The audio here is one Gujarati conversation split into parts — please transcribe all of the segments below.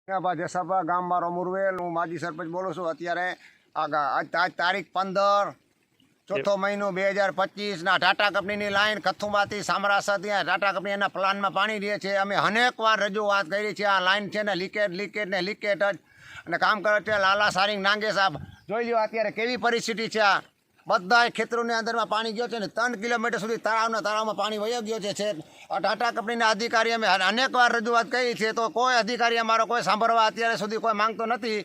જસાપા ગામ મારો મુરવેલ, હું માજી સરપંચ બોલું છું. અત્યારે આજ તારીખ 15 ચોથો મહિનો 2025 ના ટાટા કંપનીની લાઈન કથુંબાથી સામરાસા ત્યાં ટાટા કંપની એના પ્લાનમાં પાણી રહે છે. અમે અનેક વાર રજૂઆત કરી છે. આ લાઈન છે ને લીકેજ ને લીકેજ જ અને કામ કરે છે લાલા સારિંગ નાંગે સાહેબ. જોઈ લ્યો અત્યારે કેવી પરિસ્થિતિ છે. આ બધા ખેતરોની અંદરમાં પાણી ગયો છે ને 3 કિલોમીટર સુધી તળાવમાં પાણી વયો ગયો છે. આ ટાટા કંપનીના અધિકારી અમે અનેક વાર રજૂઆત કરી છે, તો કોઈ અધિકારી અમારો કોઈ સાંભળવા અત્યારે સુધી કોઈ માંગતો નથી.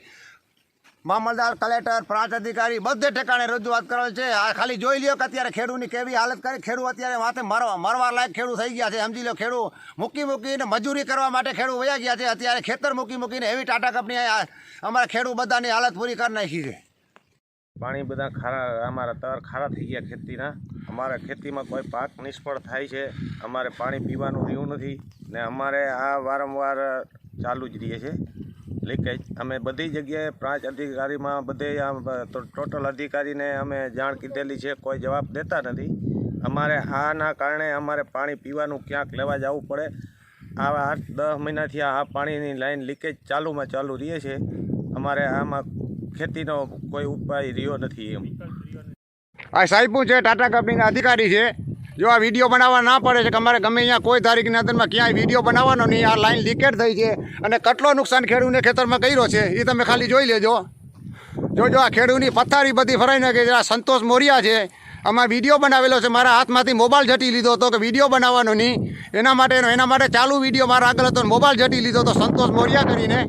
મામલતદાર, કલેક્ટર, પ્રાંત અધિકારી બધે ઠેકાણે રજૂઆત કરેલ છે. આ ખાલી જોઈ લ્યો કે અત્યારે ખેડૂતની કેવી હાલત કરી. ખેડૂત અત્યારે માથે મરવા લાયક ખેડૂત થઈ ગયા છે. સમજી લો, ખેડૂત મૂકીને મજૂરી કરવા માટે ખેડૂત વયા ગયા છે. અત્યારે ખેતર મૂકીને એવી ટાટા કંપની અમારા ખેડૂત બધાની હાલત પૂરી કરી નાખી છે. પાણી બધા ખારા, અમારા તર ખારા થઈ ગયા ખેતીના. અમારા ખેતીમાં કોઈ પાક નિષ્ફળ થાય છે. અમારે પાણી પીવાનું રહ્યું નથી ને અમારે આ વારંવાર ચાલુ જ રહે છે લીકેજ. અમે બધી જગ્યાએ પ્રાંત અધિકારીમાં બધે ટોટલ અધિકારીને અમે જાણ કીધેલી છે, કોઈ જવાબ દેતા નથી. અમારે આના કારણે અમારે પાણી પીવાનું ક્યાંક લેવા જવું પડે. આવા 8-10 મહિનાથી આ પાણીની લાઈન લીકેજ ચાલુ રહે છે. અમારે આમાં ખેતીનો કોઈ ઉપાય રહ્યો નથી. એમ આ સાહેબ છે ટાટા કંપનીના અધિકારી છે. જો આ વિડીયો બનાવવા ના પડે છે કે અમારે ગમે અહીંયા કોઈ તારીખની અંદરમાં ક્યાંય વિડીયો બનાવવાનો નહીં. આ લાઈન લીકેજ થઈ છે અને કેટલો નુકસાન ખેડૂતને ખેતરમાં કર્યો છે એ તમે ખાલી જોઈ લેજો. જોજો આ ખેડૂતની પથારી બધી ફરાઈ નાખી છે. આ સંતોષ મોરિયા છે, આમાં વિડીયો બનાવેલો છે. મારા હાથમાંથી મોબાઈલ ઝટી લીધો હતો કે વિડીયો બનાવવાનો નહીં, એના માટે ચાલુ વિડીયો મારા આગળ હતો, મોબાઈલ ઝટી લીધો હતો. સંતોષ મોરિયા કરીને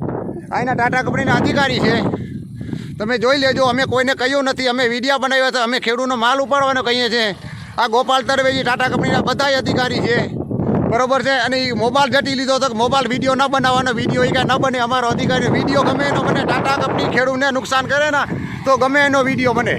અહીંના ટાટા કંપનીના અધિકારી છે. તમે જોઈ લેજો. અમે કોઈને કહ્યું નથી, અમે વિડીયો બનાવ્યા હતા. અમે ખેડૂતનો માલ ઉપાડવાનો કહીએ છીએ. આ ગોપાલ તરવેજી ટાટા કંપનીના બધા અધિકારી છે, બરોબર છે. અને એ મોબાઈલ ઝટી લીધો હતો કે મોબાઈલ વિડીયો ન બનાવવાનો, વિડીયો એ કાંઈ ન બને. અમારો અધિકારી વિડીયો ગમે એનો બને. ટાટા કંપની ખેડૂતને નુકસાન કરે ને તો ગમે એનો વિડીયો બને.